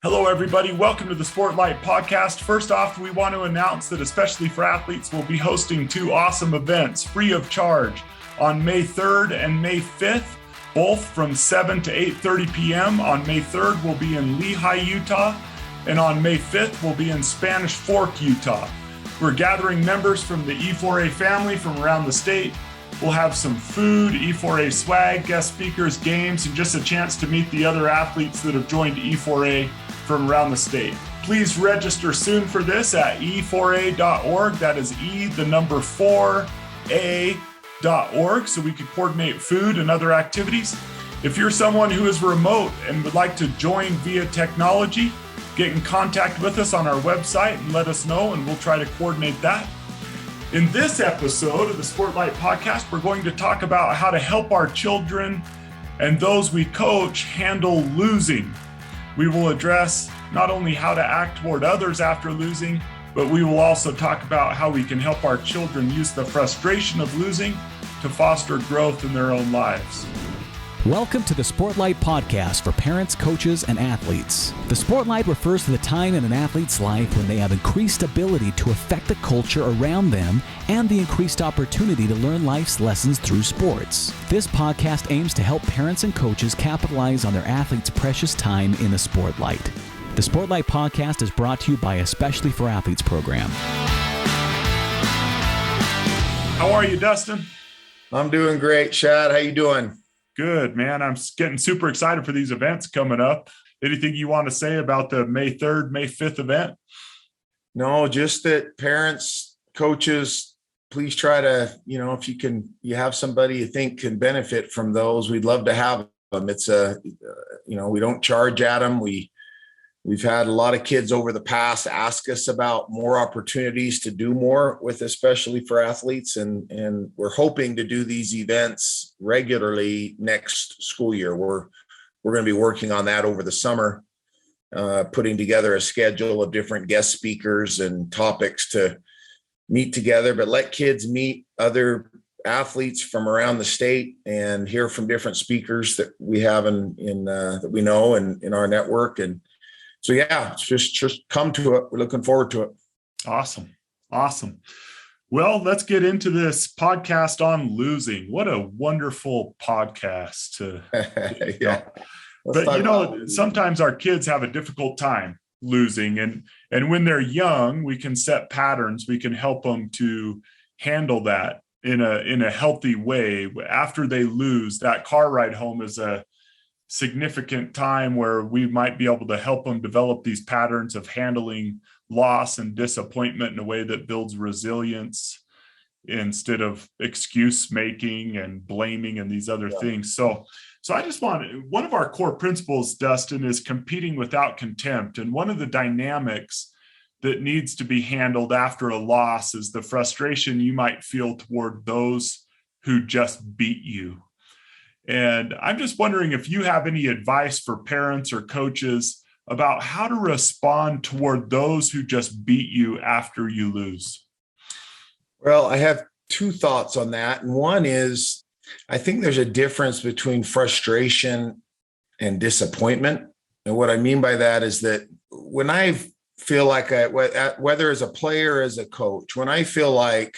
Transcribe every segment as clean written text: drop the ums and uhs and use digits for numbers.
Hello, everybody. Welcome to the Sportlight podcast. First off, we want to announce that Especially for Athletes will be hosting two awesome events free of charge on May 3rd and May 5th, both from 7 to 8:30 p.m. On May 3rd, we'll be in Lehi, Utah, and on May 5th, we'll be in Spanish Fork, Utah. We're gathering members from the E4A family from around the state. We'll have some food, E4A swag, guest speakers, games, and just a chance to meet the other athletes that have joined E4A from around the state. Please register soon for this at e4a.org. That is E4A.org, so we can coordinate food and other activities. If you're someone who is remote and would like to join via technology, get in contact with us on our website and let us know, and we'll try to coordinate that. In this episode of the Sportlight podcast, we're going to talk about how to help our children and those we coach handle losing. We will address not only how to act toward others after losing, but we will also talk about how we can help our children use the frustration of losing to foster growth in their own lives. Welcome to the Sportlight podcast for parents, coaches, and athletes. The Sportlight refers to the time in an athlete's life when they have increased ability to affect the culture around them and the increased opportunity to learn life's lessons through sports. This podcast aims to help parents and coaches capitalize on their athletes' precious time in the Sportlight. The Sportlight podcast is brought to you by Especially for Athletes program. How are you, Dustin? I'm doing great, Shad. How you doing? Good, man. I'm getting super excited for these events coming up. Anything you want to say about the May 3rd, May 5th event? No, just that parents, coaches, please try to, if you have somebody you think can benefit from those, we'd love to have them. It's we don't charge at them. We've had a lot of kids over the past ask us about more opportunities to do more with, especially for athletes. And we're hoping to do these events regularly next school year. We're going to be working on that over the summer, putting together a schedule of different guest speakers and topics to meet together, but let kids meet other athletes from around the state and hear from different speakers that we have that we know and in our network. And so, yeah, just come to it. We're looking forward to it. Awesome. Well, let's get into this podcast on losing. What a wonderful podcast to yeah. But, sometimes our kids have a difficult time losing. And when they're young, we can set patterns. We can help them to handle that in a healthy way. After they lose, that car ride home is a significant time where we might be able to help them develop these patterns of handling loss and disappointment in a way that builds resilience instead of excuse making and blaming and these other things. So I just one of our core principles, Dustin, is competing without contempt. And one of the dynamics that needs to be handled after a loss is the frustration you might feel toward those who just beat you. And I'm just wondering if you have any advice for parents or coaches about how to respond toward those who just beat you after you lose. Well, I have two thoughts on that. And one is, I think there's a difference between frustration and disappointment. And what I mean by that is that when I feel like whether as a player or as a coach, when I feel like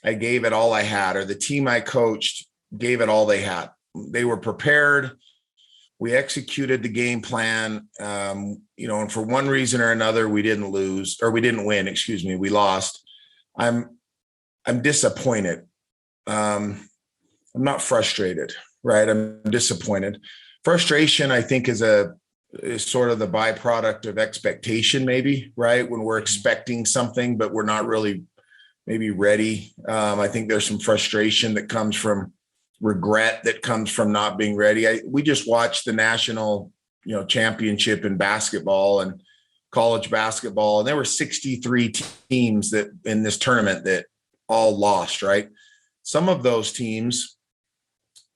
I gave it all I had, or the team I coached gave it all they had. They were prepared. We executed the game plan, and for one reason or another, we didn't win. We lost. I'm disappointed. I'm not frustrated, right? I'm disappointed. Frustration, I think, is sort of the byproduct of expectation, maybe, right? When we're expecting something, but we're not really maybe ready. I think there's some frustration that comes from regret, that comes from not being ready. We just watched the national, championship in basketball and college basketball, and there were 63 teams that in this tournament that all lost, right? Some of those teams,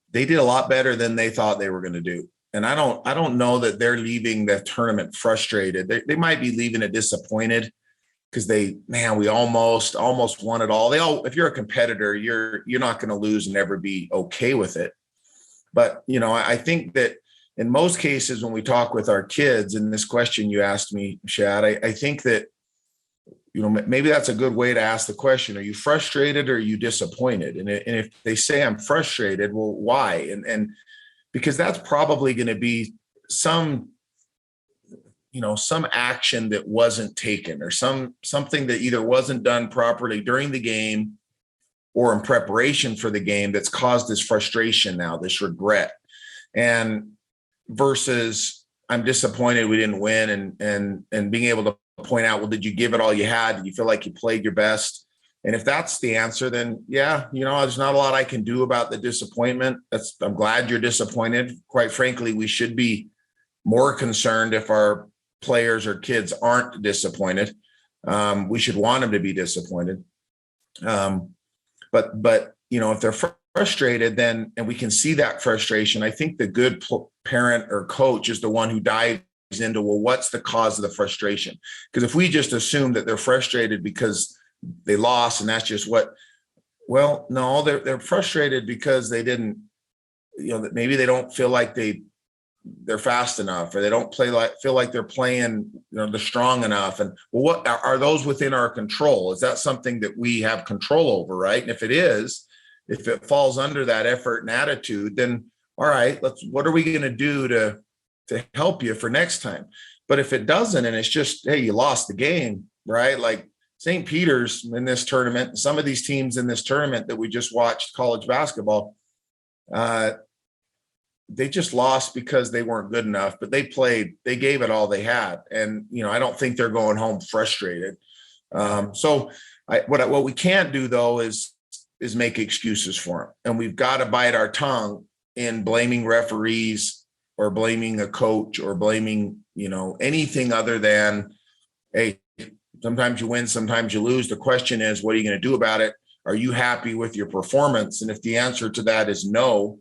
they did a lot better than they thought they were going to do. And I don't know that they're leaving the tournament frustrated. They might be leaving it disappointed because we almost won it all. If you're a competitor, you're not going to lose and never be okay with it. But, I think that in most cases, when we talk with our kids, and this question you asked me, Shad, I think that, maybe that's a good way to ask the question. Are you frustrated or are you disappointed? And if they say I'm frustrated, well, why? And because that's probably going to be some action that wasn't taken, or something that either wasn't done properly during the game or in preparation for the game that's caused this frustration now, this regret. And versus I'm disappointed we didn't win, and being able to point out, well, did you give it all you had? Did you feel like you played your best? And if that's the answer, then yeah, there's not a lot I can do about the disappointment. I'm glad you're disappointed. Quite frankly, we should be more concerned if our players or kids aren't disappointed. We should want them to be disappointed. But if they're frustrated, then, and we can see that frustration, I think the good parent or coach is the one who dives into, well, what's the cause of the frustration? Because if we just assume that they're frustrated because they lost and that's just well, no, they're frustrated because they didn't, that maybe they don't feel like they're fast enough, or they don't feel like they're playing, they're strong enough. And well, what are those within our control? Is that something that we have control over? Right. And if it falls under that effort and attitude, then all right, what are we going to do to help you for next time? But if it doesn't, and it's just, hey, you lost the game, right? Like St. Peter's in this tournament, some of these teams in this tournament that we just watched college basketball, they just lost because they weren't good enough, but they gave it all they had. And, I don't think they're going home frustrated. So what we can't do though is make excuses for them. And we've got to bite our tongue in blaming referees or blaming a coach or blaming, anything other than, hey, sometimes you win, sometimes you lose. The question is, what are you going to do about it? Are you happy with your performance? And if the answer to that is no,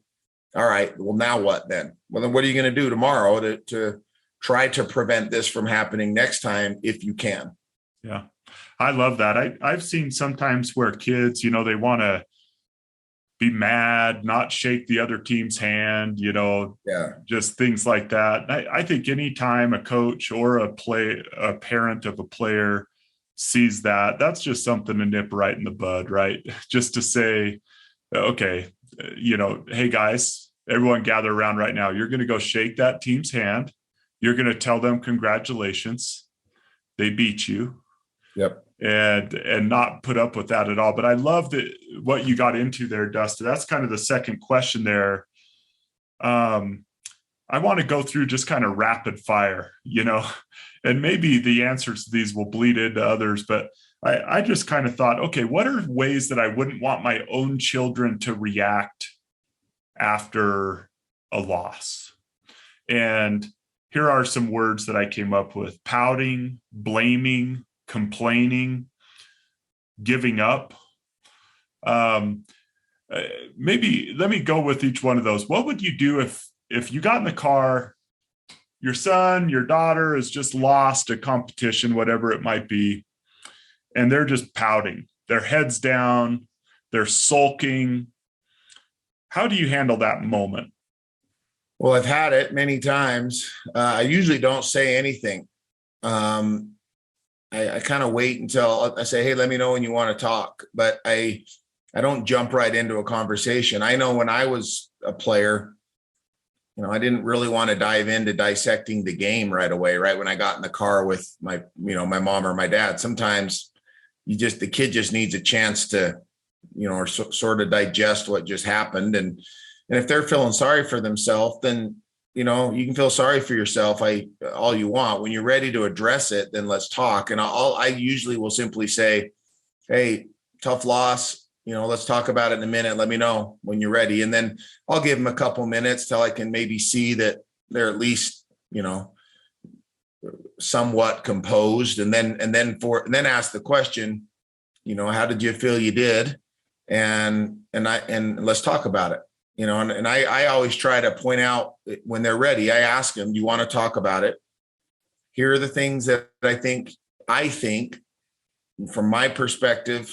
all right, well, now what then? Well, then what are you going to do tomorrow to try to prevent this from happening next time if you can? Yeah, I love that. I've seen sometimes where kids, they want to be mad, not shake the other team's hand, just things like that. I think anytime a coach or a parent of a player sees that, that's just something to nip right in the bud, right? Just to say, okay, hey guys, everyone gather around right now. You're going to go shake that team's hand. You're going to tell them congratulations. They beat you. Yep. And not put up with that at all. But I love what you got into there, Dustin. That's kind of the second question there. I want to go through just kind of rapid fire, and maybe the answers to these will bleed into others, but I just kind of thought, okay, what are ways that I wouldn't want my own children to react after a loss? And here are some words that I came up with: pouting, blaming, complaining, giving up. Maybe let me go with each one of those. What would you do if you got in the car, your son, your daughter has just lost a competition, whatever it might be, and they're just pouting, their heads down, they're sulking? How do you handle that moment? Well, I've had it many times. I usually don't say anything. I kind of wait until I say, hey, let me know when you want to talk. But I don't jump right into a conversation. I know when I was a player, I didn't really want to dive into dissecting the game right away, right? When I got in the car with my mom or my dad, sometimes the kid just needs a chance to, or sort of digest what just happened. And if they're feeling sorry for themselves, then you can feel sorry for yourself all you want. When you're ready to address it, then let's talk. And I usually will simply say, hey, tough loss. Let's talk about it in a minute. Let me know when you're ready. And then I'll give them a couple minutes till I can maybe see that they're at least, somewhat composed. And then ask the question, how did you feel you did? And let's talk about it. And I always try to point out when they're ready. I ask them, do you want to talk about it? Here are the things that I think from my perspective,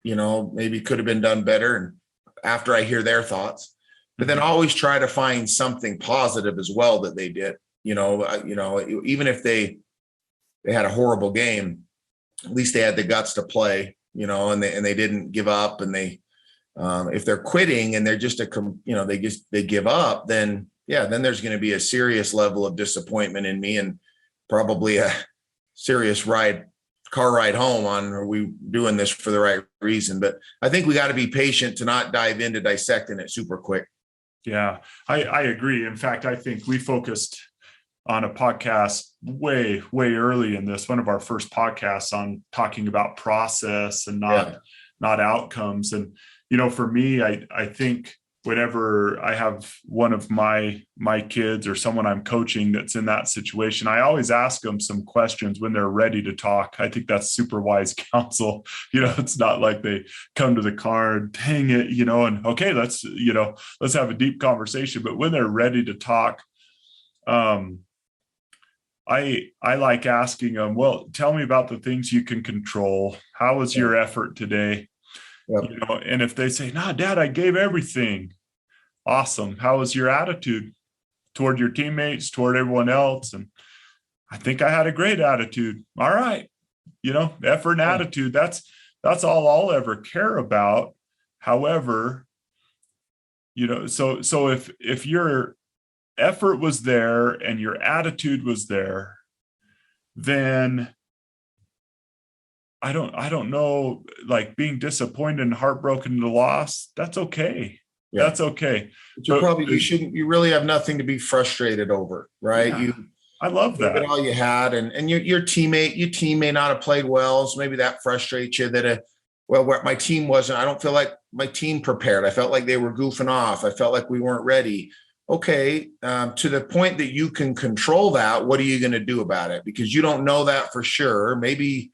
maybe could have been done better. And after I hear their thoughts, but then always try to find something positive as well that they did. Even if they had a horrible game, at least they had the guts to play, and they didn't give up. And they, if they're quitting and they're just they give up, then there's going to be a serious level of disappointment in me, and probably a serious car ride home on, are we doing this for the right reason? But I think we got to be patient to not dive into dissecting it super quick. Yeah, I agree. In fact, I think we focused on a podcast way early in this, one of our first podcasts, on talking about process and not outcomes. And, for me, I think whenever I have one of my kids or someone I'm coaching that's in that situation, I always ask them some questions when they're ready to talk. I think that's super wise counsel. It's not like they come to the car and dang it, and okay, let's have a deep conversation. But when they're ready to talk, I like asking them, well, tell me about the things you can control. How was your effort today? Yep. And if they say, nah, Dad, I gave everything. Awesome. How was your attitude toward your teammates, toward everyone else? And I think I had a great attitude. All right. Effort and attitude, that's all I'll ever care about. However, so if your effort was there and your attitude was there, then I don't know, like being disappointed and heartbroken in the loss, that's okay. Yeah. That's okay. But you really have nothing to be frustrated over, right? Yeah, I love that. All you had, and your team may not have played well. So maybe that frustrates you that, my team wasn't, I don't feel like my team prepared. I felt like they were goofing off. I felt like we weren't ready. Okay. To the point that you can control that, what are you going to do about it? Because you don't know that for sure. Maybe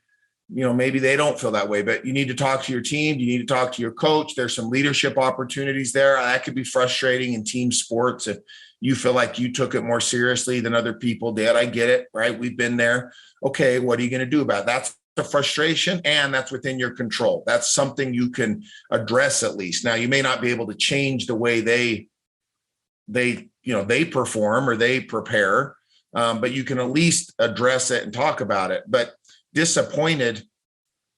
they don't feel that way, but you need to talk to your team. You need to talk to your coach. There's some leadership opportunities there. That could be frustrating in team sports if you feel like you took it more seriously than other people did. I get it, right? We've been there. Okay, what are you going to do about it? That's the frustration, and that's within your control. That's something you can address at least. Now, you may not be able to change the way they perform or they prepare, but you can at least address it and talk about it. But disappointed,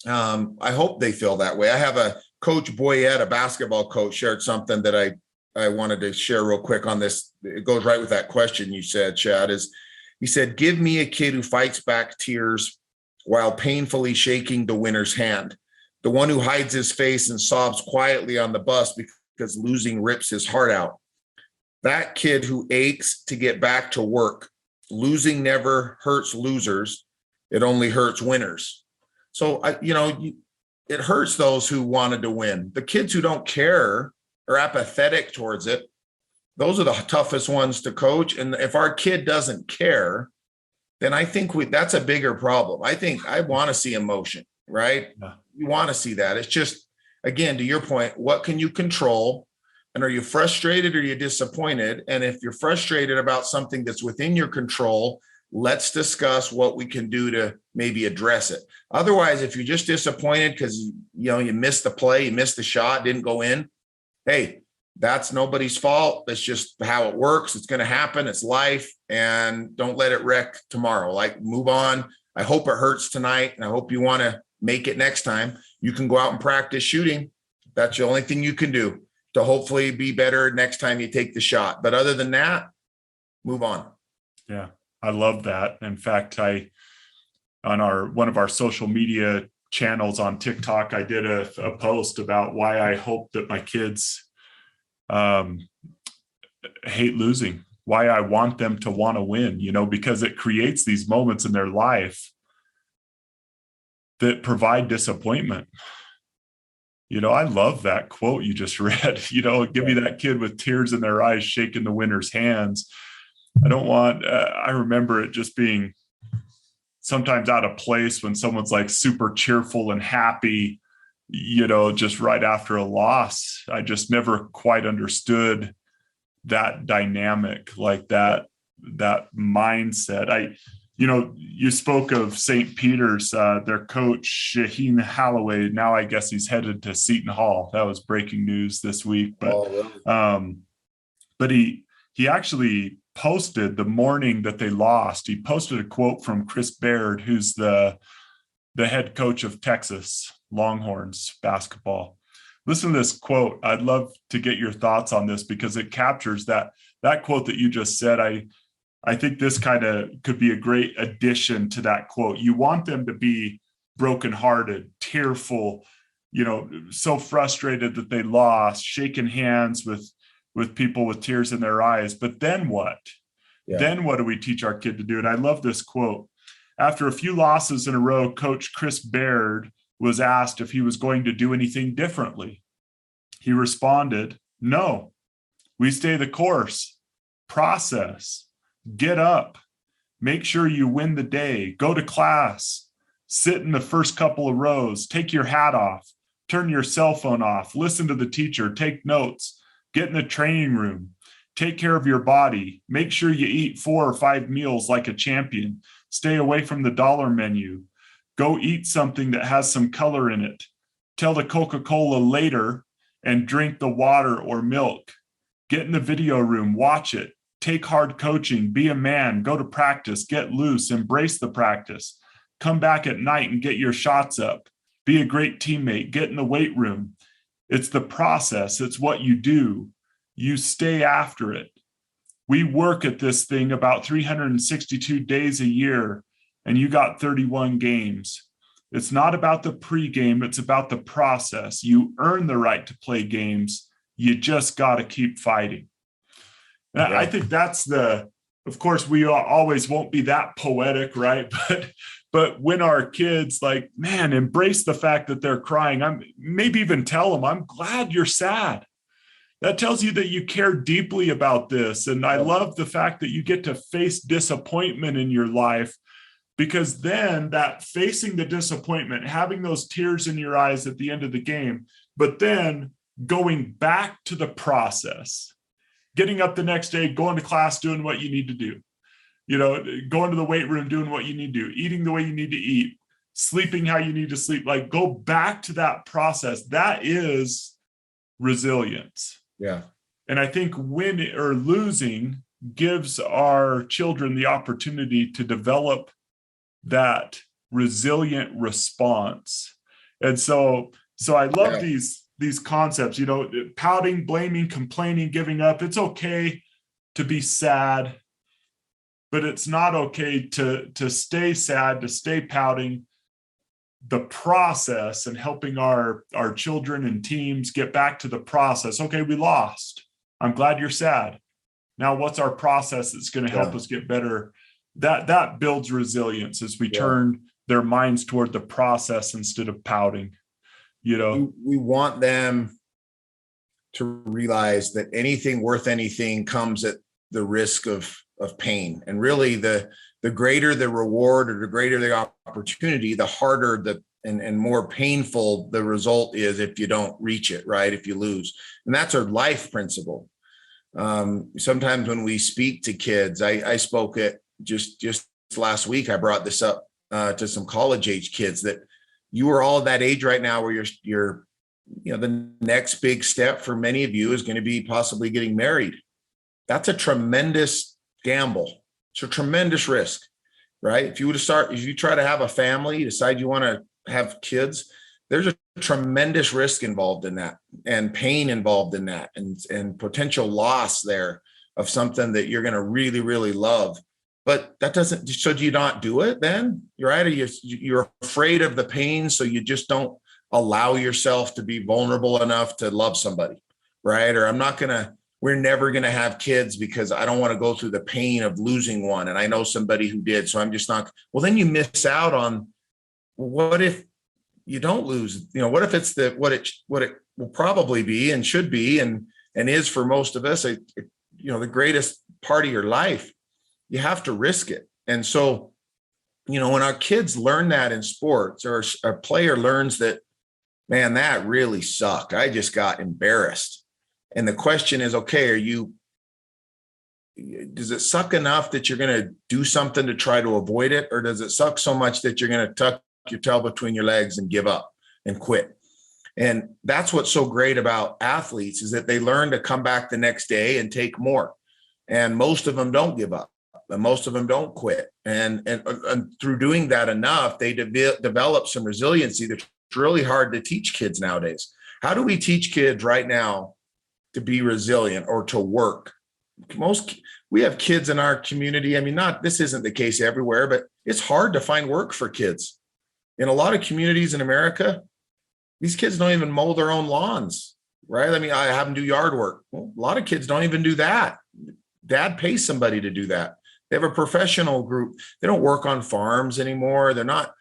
I hope they feel that way. I have a coach, Boyette, a basketball coach, shared something that I wanted to share real quick on this. It goes right with that question you said, Shad. He said, give me a kid who fights back tears while painfully shaking the winner's hand, the one who hides his face and sobs quietly on the bus because losing rips his heart out. That kid who aches to get back to work. Losing never hurts losers. It only hurts winners. So, it hurts those who wanted to win. The kids who don't care or apathetic towards it, those are the toughest ones to coach. And if our kid doesn't care, then I think that's a bigger problem. I think I want to see emotion, right? Yeah. You want to see that. It's just, again, to your point, what can you control? And are you frustrated or are you disappointed? And if you're frustrated about something that's within your control, let's discuss what we can do to maybe address it. Otherwise, if you're just disappointed because you missed the play, you missed the shot, didn't go in, hey, that's nobody's fault. That's just how it works. It's going to happen. It's life. And don't let it wreck tomorrow. Like, move on. I hope it hurts tonight, and I hope you want to make it next time. You can go out and practice shooting. That's the only thing you can do to hopefully be better next time you take the shot. But other than that, move on. Yeah. I love that. In fact, on one of our social media channels on TikTok, I did a post about why I hope that my kids hate losing, why I want them to want to win, because it creates these moments in their life that provide disappointment. I love that quote you just read, give me that kid with tears in their eyes, shaking the winner's hands. I don't want, I remember it just being sometimes out of place when someone's like super cheerful and happy, just right after a loss. I just never quite understood that dynamic, like that mindset. You spoke of St. Peter's, their coach, Shaheen Holloway. Now I guess he's headed to Seton Hall. That was breaking news this week, but, but he actually posted the morning that they lost. He posted a quote from Chris Baird, who's the head coach of Texas Longhorns basketball. Listen to this quote. I'd love to get your thoughts on this because it captures that quote that you just said. I think this kind of could be a great addition to that quote. You want them to be brokenhearted, tearful, so frustrated that they lost, shaking hands with people with tears in their eyes. But then what? Yeah. Then what do we teach our kid to do? And I love this quote. After a few losses in a row, Coach Chris Baird was asked if he was going to do anything differently. He responded, "No, we stay the course, process, get up, make sure you win the day, go to class, sit in the first couple of rows, take your hat off, turn your cell phone off, listen to the teacher, take notes, get in the training room, take care of your body, make sure you eat 4 or 5 meals like a champion, stay away from the dollar menu, go eat something that has some color in it, tell the Coca-Cola later and drink the water or milk, get in the video room, watch it, take hard coaching, be a man, go to practice, get loose, embrace the practice, come back at night and get your shots up, be a great teammate, get in the weight room. It's the process. It's what you do. You stay after it. We work at this thing about 362 days a year, and you got 31 games. It's not about the pregame. It's about the process. You earn the right to play games. You just got to keep fighting. And I think that's of course, we always won't be that poetic, right? But when our kids embrace the fact that they're crying, maybe even tell them, I'm glad you're sad. That tells you that you care deeply about this. And I love the fact that you get to face disappointment in your life, because then that facing the disappointment, having those tears in your eyes at the end of the game, but then going back to the process, getting up the next day, going to class, doing what you need to do, going to the weight room, doing what you need to do, eating the way you need to eat, sleeping how you need to sleep, go back to that process. That is resilience. Yeah. And I think winning or losing gives our children the opportunity to develop that resilient response. And so I love these concepts, pouting, blaming, complaining, giving up. It's okay to be sad, but it's not okay to stay sad, to stay pouting. The process and helping our children and teams get back to the process. Okay, we lost. I'm glad you're sad. Now, what's our process that's going to help us get better? That builds resilience as we turn their minds toward the process instead of pouting. We want them to realize that anything worth anything comes at the risk of pain. And really the greater the reward or the greater the opportunity, the harder and more painful the result is if you don't reach it, right? If you lose. And that's our life principle. Sometimes when we speak to kids, I spoke at just last week, I brought this up to some college age kids, that you are all that age right now where you're the next big step for many of you is going to be possibly getting married. That's a tremendous gamble. It's a tremendous risk, right? If you try to have a family, you decide you want to have kids, there's a tremendous risk involved in that, and pain involved in that, and potential loss there of something that you're going to really, really love. But that doesn't, so do you not do it then? Right? Or you're afraid of the pain, so you just don't allow yourself to be vulnerable enough to love somebody, right? Or we're never going to have kids because I don't want to go through the pain of losing one. And I know somebody who did, so I'm just not. Well, then you miss out on, what if you don't lose? What if it's what it will probably be and should be and is for most of us, the greatest part of your life. You have to risk it. And so, when our kids learn that in sports, or a player learns that, man, that really sucked, I just got embarrassed. And the question is, okay, does it suck enough that you're going to do something to try to avoid it? Or does it suck so much that you're going to tuck your tail between your legs and give up and quit? And that's what's so great about athletes, is that they learn to come back the next day and take more. And most of them don't give up, and most of them don't quit. And through doing that enough, they develop some resiliency that's really hard to teach kids nowadays. How do we teach kids right now to be resilient or to work? We have kids in our community. I mean, this isn't the case everywhere, but it's hard to find work for kids. In a lot of communities in America, these kids don't even mow their own lawns, right? I mean, I have them do yard work. Well, a lot of kids don't even do that. Dad pays somebody to do that. They have a professional group. They don't work on farms anymore. They're not,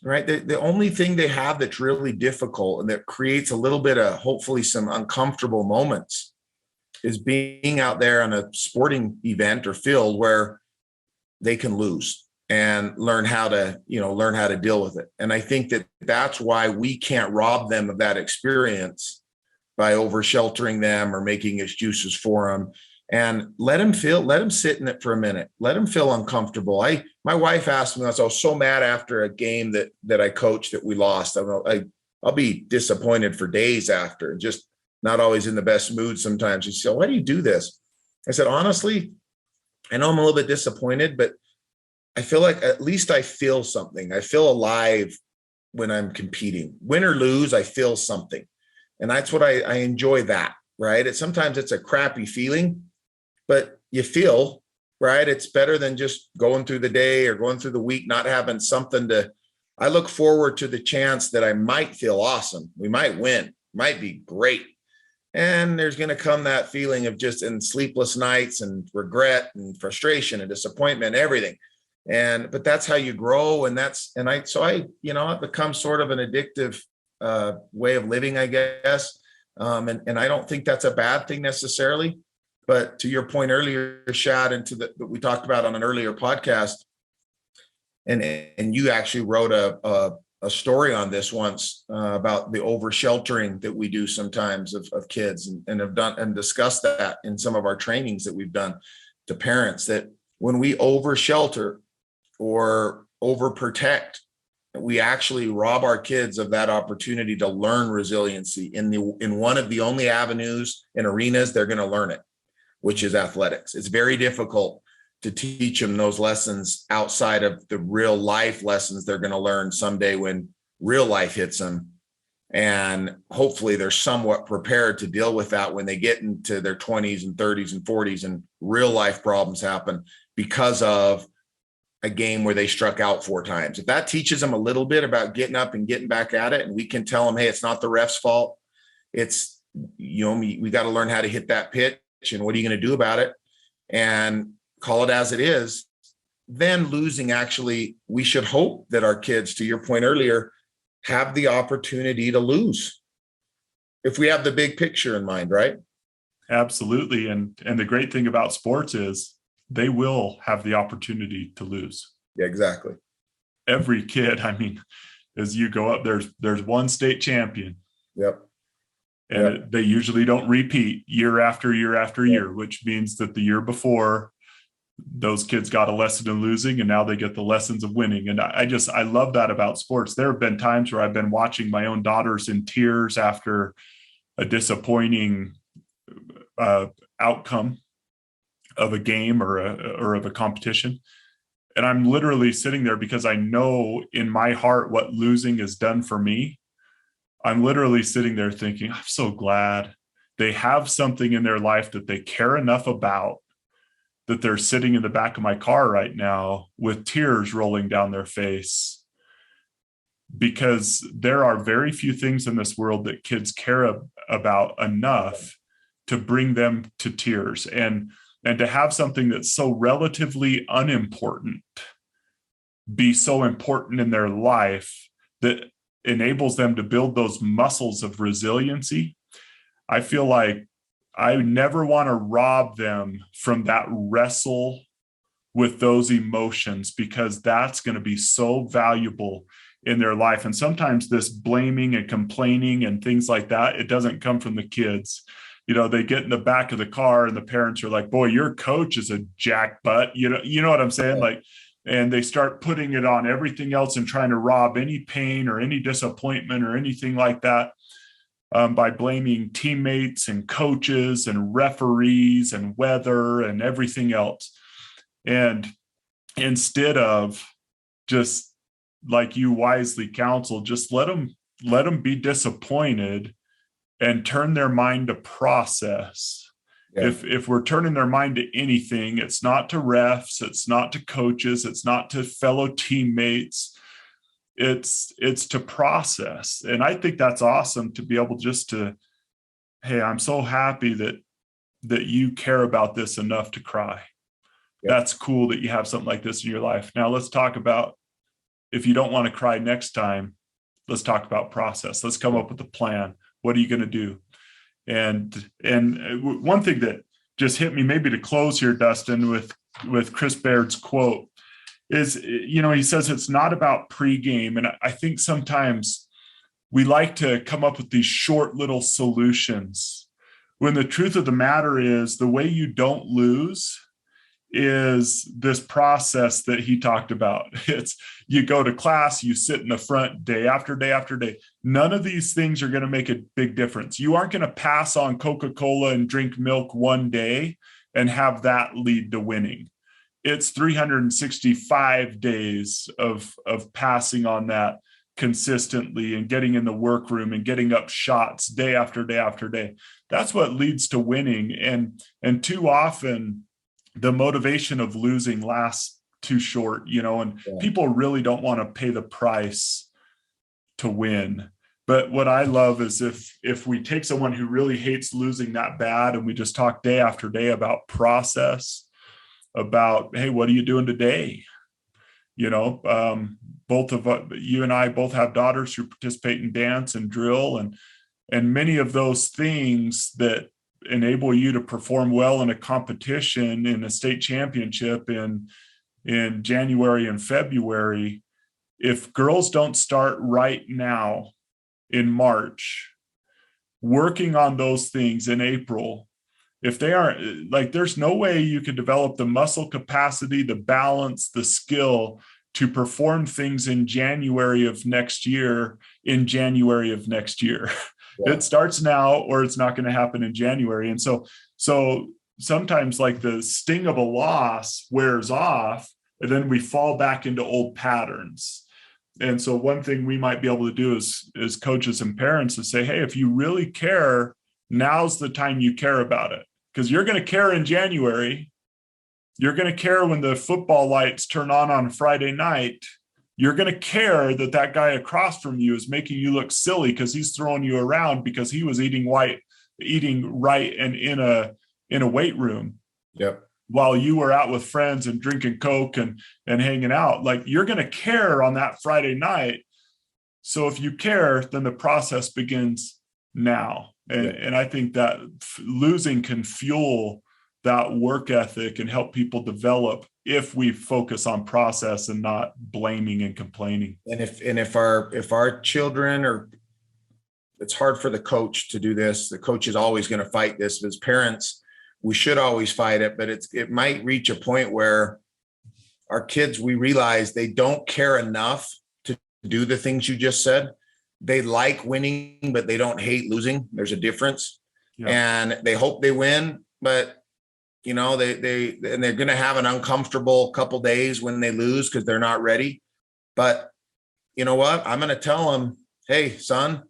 right? The only thing they have that's really difficult and that creates a little bit of, hopefully, some uncomfortable moments is being out there on a sporting event or field where they can lose and learn how to deal with it. And I think that that's why we can't rob them of that experience by over sheltering them or making excuses for them. And let them sit in it for a minute. Let them feel uncomfortable. My wife asked me, I was so mad after a game that I coached that we lost. I'll be disappointed for days after, just not always in the best mood sometimes. She said, "Why do you do this?" I said, "Honestly, I know I'm a little bit disappointed, but I feel like at least I feel something. I feel alive when I'm competing. Win or lose, I feel something. And that's what I enjoy that, right? Sometimes it's a crappy feeling, but you feel, right? It's better than just going through the day or going through the week, not having something I look forward to the chance that I might feel awesome. We might win, might be great. And there's going to come that feeling of just in sleepless nights and regret and frustration and disappointment, everything. But that's how you grow. And it becomes sort of an addictive way of living, I guess. And I don't think that's a bad thing necessarily. But to your point earlier, Shad, and that we talked about on an earlier podcast, and you actually wrote a story on this once about the over sheltering that we do sometimes of kids, and have done and discussed that in some of our trainings that we've done to parents, that when we over shelter or overprotect, we actually rob our kids of that opportunity to learn resiliency in one of the only avenues and arenas they're going to learn it, which is athletics. It's very difficult to teach them those lessons outside of the real life lessons they're going to learn someday when real life hits them. And hopefully they're somewhat prepared to deal with that when they get into their 20s and 30s and 40s and real life problems happen because of a game where they struck out 4 times. If that teaches them a little bit about getting up and getting back at it, and we can tell them, hey, it's not the ref's fault. It's, we got to learn how to hit that pitch, and what are you going to do about it? And call it as it is. Then losing, actually, we should hope that our kids, to your point earlier, have the opportunity to lose if we have the big picture in mind, right? Absolutely. And the great thing about sports is they will have the opportunity to lose. Yeah, exactly. Every kid, I mean, as you go up, there's one state champion. Yep. And they usually don't repeat year after year after year, which means that the year before, those kids got a lesson in losing, and now they get the lessons of winning. And I love that about sports. There have been times where I've been watching my own daughters in tears after a disappointing outcome of a game or of a competition. And I'm literally sitting there because I know in my heart what losing has done for me. I'm literally sitting there thinking, I'm so glad they have something in their life that they care enough about, that they're sitting in the back of my car right now with tears rolling down their face, because there are very few things in this world that kids care about enough to bring them to tears, and to have something that's so relatively unimportant be so important in their life that enables them to build those muscles of resiliency. I feel like I never want to rob them from that wrestle with those emotions, because that's going to be so valuable in their life. And sometimes this blaming and complaining and things like that, it doesn't come from the kids. They get in the back of the car and the parents are like, boy, your coach is a jackbutt. You know what I'm saying? Like, and they start putting it on everything else and trying to rob any pain or any disappointment or anything like that. by blaming teammates and coaches and referees and weather and everything else. And instead of just, like you wisely counsel, just let them be disappointed and turn their mind to process. Yeah. If we're turning their mind to anything, it's not to refs, it's not to coaches, it's not to fellow teammates, it's to process. And I think that's awesome to be able just to, hey, I'm so happy that you care about this enough to cry. Yeah. That's cool that you have something like this in your life. Now let's talk about, if you don't want to cry next time, let's talk about process. Let's come up with a plan. What are you going to do? And one thing that just hit me, maybe to close here, Dustin, with Chris Baird's quote is, he says it's not about pregame. And I think sometimes we like to come up with these short little solutions, when the truth of the matter is the way you don't lose is this process that he talked about. It's, you go to class, you sit in the front day after day after day. None of these things are going to make a big difference. You aren't going to pass on Coca-Cola and drink milk one day and have that lead to winning. It's 365 days of passing on that consistently and getting in the workroom and getting up shots day after day after day. That's what leads to winning. And too often, the motivation of losing lasts too short, and people really don't want to pay the price to win. But what I love is if we take someone who really hates losing that bad and we just talk day after day about process, about, hey, what are you doing today? Both of you and I both have daughters who participate in dance and drill, and many of those things that enable you to perform well in a competition, in a state championship in January and February. If girls don't start right now in March, working on those things in April, if they aren't, like, there's no way you could develop the muscle capacity, the balance, the skill to perform things in January of next year. Yeah. It starts now, or it's not going to happen in January. And so sometimes, like, the sting of a loss wears off, and then we fall back into old patterns. And so one thing we might be able to do as coaches and parents is say, hey, if you really care, now's the time you care about it, because you're going to care in January. You're going to care when the football lights turn on Friday night. You're going to care that guy across from you is making you look silly because he's throwing you around because he was eating right and in a weight room. Yep. While you were out with friends and drinking Coke and hanging out. Like, you're going to care on that Friday night. So if you care, then the process begins now. And I think that losing can fuel that work ethic and help people develop if we focus on process and not blaming and complaining. And if our children are, it's hard for the coach to do this. The coach is always going to fight this. As parents, we should always fight it, but it might reach a point where our kids, we realize they don't care enough to do the things you just said. They like winning, but they don't hate losing. There's a difference. Yeah. And they hope they win, but they're going to have an uncomfortable couple days when they lose because they're not ready. But you know what? I'm going to tell them, hey, son,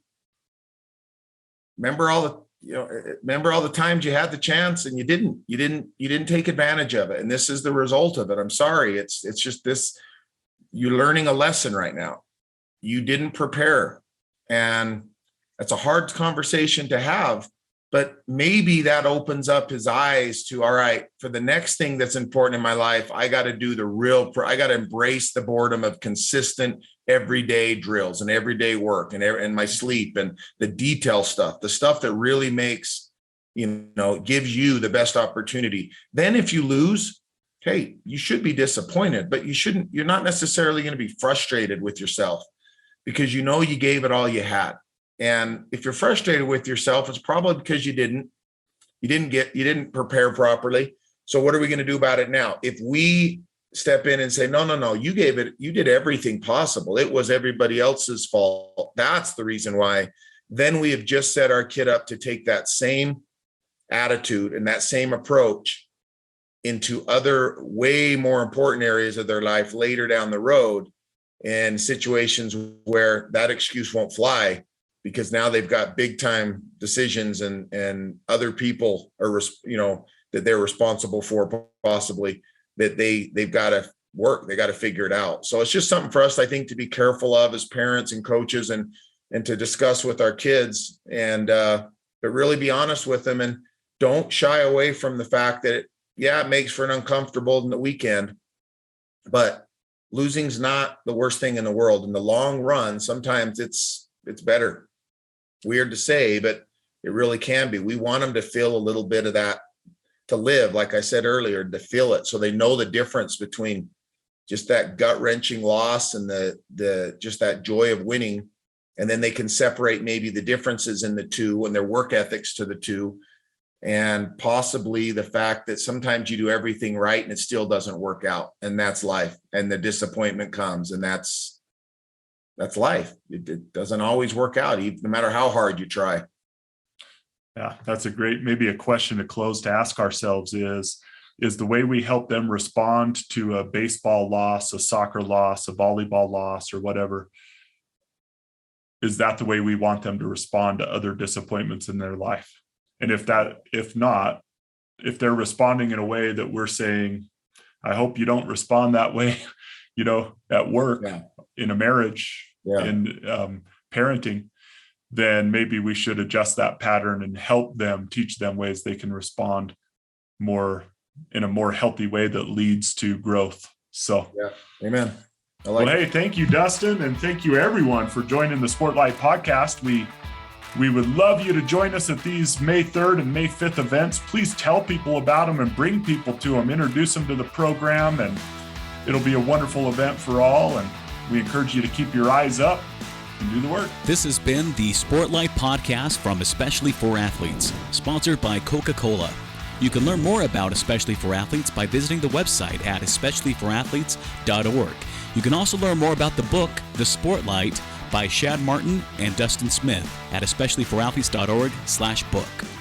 remember all the times you had the chance and you didn't take advantage of it. And this is the result of it. I'm sorry. It's just this, you're learning a lesson right now. You didn't prepare. And that's a hard conversation to have. But maybe that opens up his eyes to, all right, for the next thing that's important in my life, I got to do I got to embrace the boredom of consistent everyday drills and everyday work and my sleep and the detail stuff, the stuff that really makes, gives you the best opportunity. Then if you lose, hey, you should be disappointed, but you're not necessarily going to be frustrated with yourself because you gave it all you had. And if you're frustrated with yourself, it's probably because you didn't prepare properly. So what are we going to do about it now? If we step in and say, no, you did everything possible. It was everybody else's fault. That's the reason why then we have just set our kid up to take that same attitude and that same approach into other way more important areas of their life later down the road, and situations where that excuse won't fly, because now they've got big time decisions and other people are, that they're responsible for, possibly, that they've got to work, they got to figure it out. So it's just something for us, I think, to be careful of as parents and coaches, and to discuss with our kids, and but really be honest with them, and don't shy away from the fact that it makes for an uncomfortable in the weekend, but losing's not the worst thing in the world. In the long run, sometimes it's better. Weird to say, but it really can be. We want them to feel a little bit of that, to live, like I said earlier, to feel it, so they know the difference between just that gut-wrenching loss and the just that joy of winning. And then they can separate maybe the differences in the two and their work ethics to the two, and possibly the fact that sometimes you do everything right and it still doesn't work out, and that's life, and the disappointment comes, and that's life. It doesn't always work out, even no matter how hard you try. Yeah, that's maybe a question to close to ask ourselves is the way we help them respond to a baseball loss, a soccer loss, a volleyball loss, or whatever, is that the way we want them to respond to other disappointments in their life? And if not, if they're responding in a way that we're saying, I hope you don't respond that way, at work, in a marriage, in parenting, then maybe we should adjust that pattern and help them, teach them ways they can respond more in a more healthy way that leads to growth. So, amen. Hey, thank you, Dustin, and thank you everyone for joining the Sportlight podcast. We would love you to join us at these May 3rd and May 5th events. Please tell people about them and bring people to them, introduce them to the program, and it'll be a wonderful event for all. And we encourage you to keep your eyes up and do the work. This has been the Sportlight podcast from Especially for Athletes, sponsored by Coca-Cola. You can learn more about Especially for Athletes by visiting the website at especiallyforathletes.org. You can also learn more about the book, The Sportlight, by Shad Martin and Dustin Smith at especiallyforathletes.org/book.